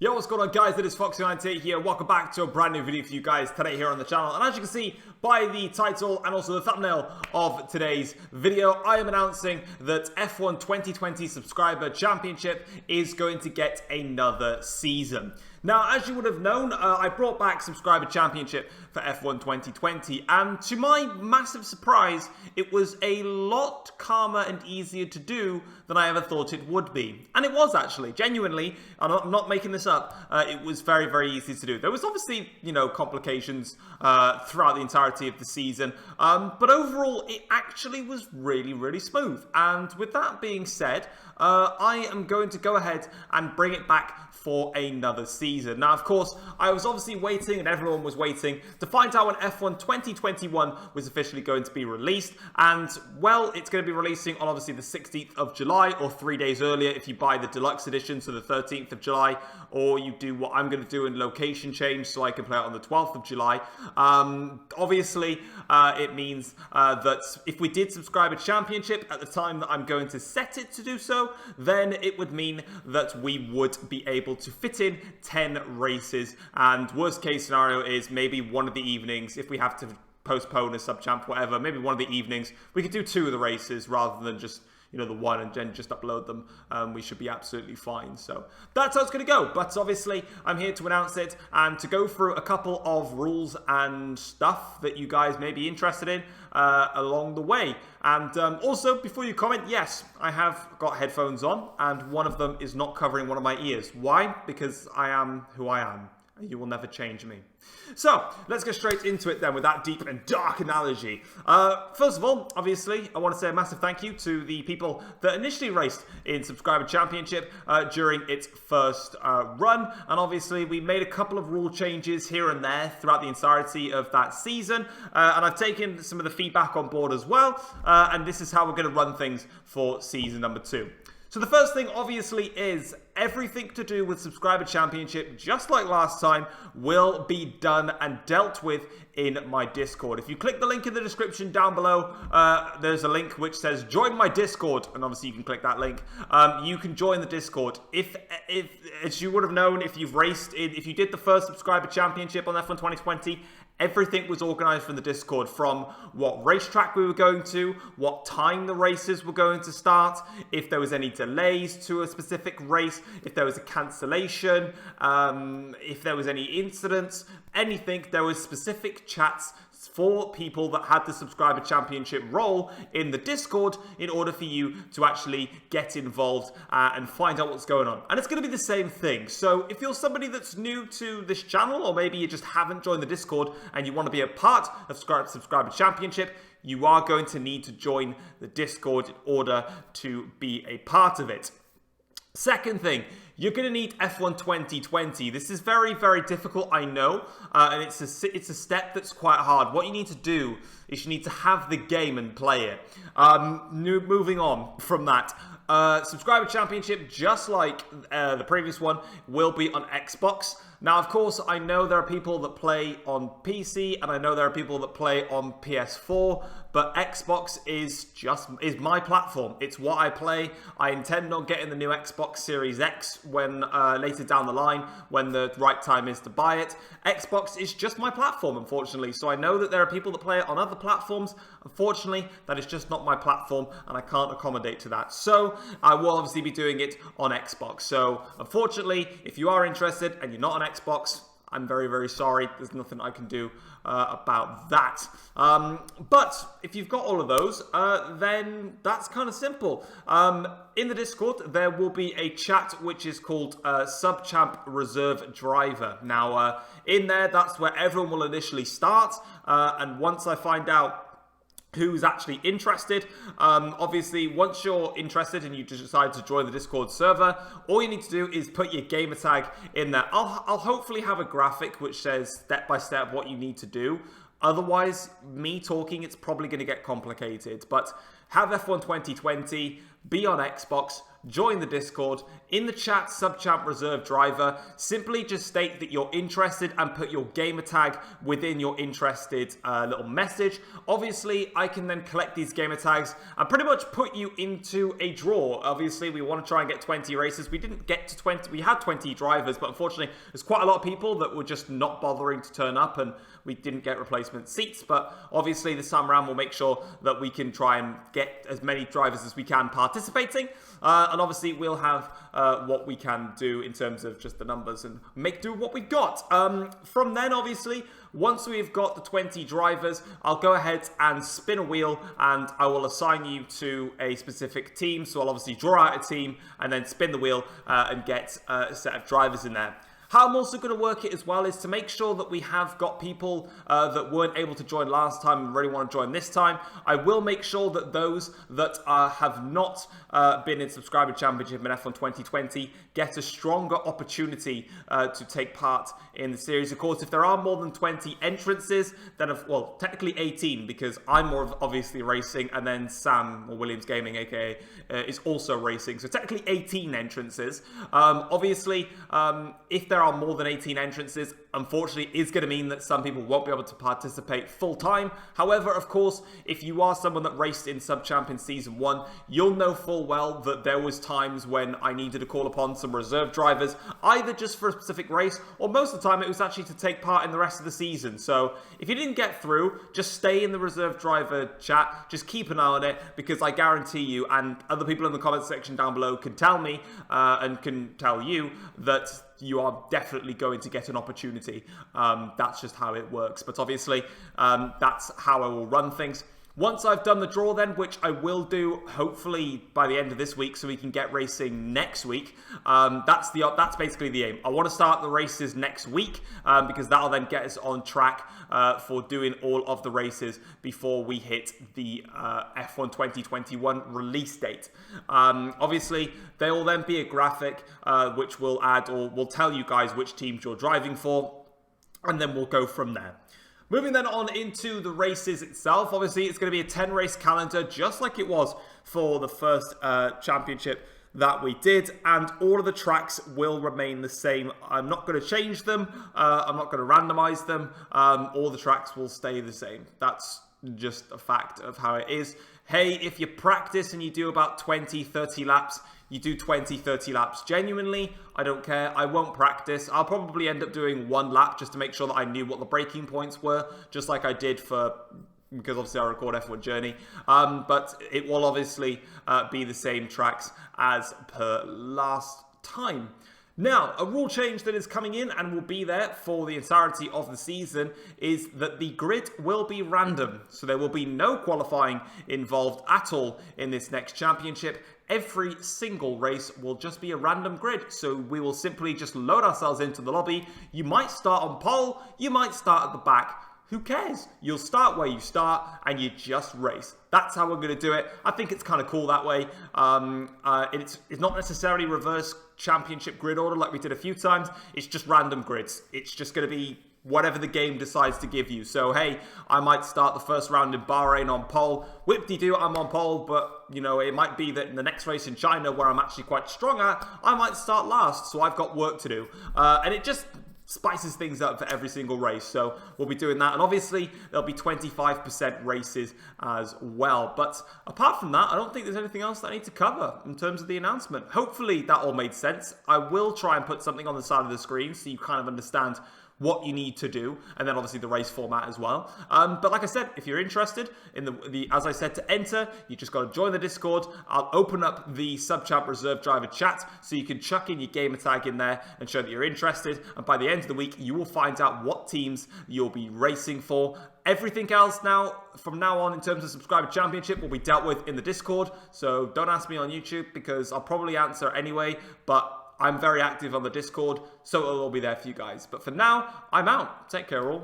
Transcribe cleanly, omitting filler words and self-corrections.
Yo, what's going on guys, it is Foxy98 here. Welcome back to a brand new video for you guys today here on the channel. And as you can see by the title and also the thumbnail of today's video, I am announcing that F1 2020 Subscriber Championship is going to get another season. Now, as you would have known, I brought back Subscriber Championship for F1 2020, and to my massive surprise, it was a lot calmer and easier to do than I ever thought it would be. And it was actually, genuinely, I'm not making this up, it was very, very easy to do. There was obviously, complications throughout the entirety of the season, but overall, it actually was really, really smooth. And with that being said, I am going to go ahead and bring it back for another season. Now, of course, I was obviously waiting, and everyone was waiting, to find out when F1 2021 was officially going to be released. And, well, it's going to be releasing on, obviously, the 16th of July, or 3 days earlier if you buy the deluxe edition, so the 13th of July, or you do what I'm going to do in location change, so I can play it on the 12th of July. Obviously, it means that if we did Subscriber Championship at the time that I'm going to set it to do so, then it would mean that we would be able to fit in 10 races, and worst case scenario is maybe one of the evenings, if we have to postpone a sub-champ, whatever, maybe one of the evenings, we could do 2 of the races rather than just the one and then just upload them. We should be absolutely fine. So that's how it's going to go. But obviously, I'm here to announce it and to go through a couple of rules and stuff that you guys may be interested in along the way. And also, before you comment, yes, I have got headphones on, and one of them is not covering one of my ears. Why? Because I am who I am. You will never change me. So, let's get straight into it then with that deep and dark analogy. First of all, obviously, I want to say a massive thank you to the people that initially raced in Subscriber Championship during its first run. And obviously, we made a couple of rule changes here and there throughout the entirety of that season. And I've taken some of the feedback on board as well. And this is how we're going to run things for season number 2. So the first thing, obviously, is everything to do with Subscriber Championship, just like last time, will be done and dealt with in my Discord. If you click the link in the description down below, there's a link which says join my Discord, and obviously you can click that link. You can join the Discord. If as you would have known, if you've raced if you did the first Subscriber Championship on F1 2020, everything was organized from the Discord, from what racetrack we were going to, what time the races were going to start, if there was any delays to a specific race, if there was a cancellation, if there was any incidents, anything. There was specific chats for people that had the Subscriber Championship role in the Discord in order for you to actually get involved and find out what's going on. And it's going to be the same thing. So if you're somebody that's new to this channel, or maybe you just haven't joined the Discord and you want to be a part of Subscriber Championship, you are going to need to join the Discord in order to be a part of it. Second thing, you're going to need F1 2020. This is very, very difficult, I know, and it's a step that's quite hard. What you need to do is you need to have the game and play it. Moving on from that, Subscriber Championship, just like the previous one, will be on Xbox. Now, of course, I know there are people that play on PC, and I know there are people that play on PS4, but Xbox is my platform. It's what I play. I intend on getting the new Xbox Series X when later down the line, when the right time is to buy it. Xbox is just my platform, unfortunately. So I know that there are people that play it on other platforms. Unfortunately, that is just not my platform, and I can't accommodate to that. So I will obviously be doing it on Xbox. So unfortunately, if you are interested and you're not on Xbox, I'm very, very sorry. There's nothing I can do about that. But if you've got all of those, then that's kind of simple. In the Discord, there will be a chat which is called Sub-Champ Reserve Driver. Now, in there, that's where everyone will initially start. And once I find out who's actually interested, obviously once you're interested and you decide to join the Discord server, all you need to do is put your gamer tag in there. I'll hopefully have a graphic which says step by step what you need to do. Otherwise, me talking, it's probably going to get complicated. But have F1 2020, be on Xbox, join the Discord. In the chat, Subchamp Reserve Driver, simply just state that you're interested and put your gamer tag within your interested little message. Obviously, I can then collect these gamer tags and pretty much put you into a draw. Obviously, we want to try and get 20 races. We didn't get to 20. We had 20 drivers, but unfortunately, there's quite a lot of people that were just not bothering to turn up, and we didn't get replacement seats. But obviously, this time around, we'll make sure that we can try and get as many drivers as we can participating. And obviously, we'll have what we can do in terms of just the numbers and make do what we got. From then, obviously, once we've got the 20 drivers, I'll go ahead and spin a wheel and I will assign you to a specific team. So I'll obviously draw out a team and then spin the wheel and get a set of drivers in there. How I'm also going to work it as well is to make sure that we have got people that weren't able to join last time and really want to join this time. I will make sure that those that have not been in Subscriber Championship in F1 2020 get a stronger opportunity to take part in the series. Of course, if there are more than 20 entrances, then, well, technically 18, because I'm more of obviously racing, and then Sam, or Williams Gaming, aka, is also racing. So technically 18 entrances. Obviously, if there are more than 18 entrances, unfortunately, is going to mean that some people won't be able to participate full time. However, of course, if you are someone that raced in Subchamp in Season 1, you'll know full well that there was times when I needed to call upon some reserve drivers, either just for a specific race, or most of the time it was actually to take part in the rest of the season. So if you didn't get through, just stay in the reserve driver chat, just keep an eye on it, because I guarantee you, and other people in the comment section down below can tell me, and can tell you, that you are definitely going to get an opportunity. That's just how it works. But obviously, that's how I will run things. Once I've done the draw then, which I will do hopefully by the end of this week so we can get racing next week, that's basically the aim. I want to start the races next week because that'll then get us on track for doing all of the races before we hit the F1 2021 release date. Obviously, there will then be a graphic which will add, or will tell you guys which teams you're driving for, and then we'll go from there. Moving then on into the races itself, obviously it's going to be a 10-race calendar, just like it was for the first championship that we did, and all of the tracks will remain the same. I'm not going to change them, I'm not going to randomize them, all the tracks will stay the same. That's just a fact of how it is. Hey, if you practice and you do about 20-30 laps, you do 20-30 laps. Genuinely, I don't care. I won't practice. I'll probably end up doing one lap just to make sure that I knew what the braking points were, just like I did because obviously I record F1 Journey. But it will obviously be the same tracks as per last time. Now, a rule change that is coming in and will be there for the entirety of the season is that the grid will be random. So there will be no qualifying involved at all in this next championship. Every single race will just be a random grid. So we will simply just load ourselves into the lobby. You might start on pole, you might start at the back. Who cares? You'll start where you start and you just race. That's how we're going to do it. I think it's kind of cool that way. It's not necessarily reverse championship grid order like we did a few times. It's just random grids. It's just going to be whatever the game decides to give you. So, hey, I might start the first round in Bahrain on pole. Whip-de-doo, I'm on pole, but, you know, it might be that in the next race in China, where I'm actually quite strong at, I might start last, so I've got work to do. And it just spices things up for every single race, so we'll be doing that. And obviously there'll be 25% races as well. But apart from that, I don't think there's anything else that I need to cover in terms of the announcement. Hopefully that all made sense. I will try and put something on the side of the screen so you kind of understand what you need to do, and then obviously the race format as well. But like I said, if you're interested in the as I said, to enter, you just got to join the Discord. I'll open up the Subchamp Reserve Driver chat so you can chuck in your gamer tag in there and show that you're interested. And by the end of the week, you will find out what teams you'll be racing for. Everything else now, from now on, in terms of Subscriber Championship, will be dealt with in the Discord. So don't ask me on YouTube because I'll probably answer anyway, but I'm very active on the Discord, so it'll all be there for you guys. But for now, I'm out. Take care, all.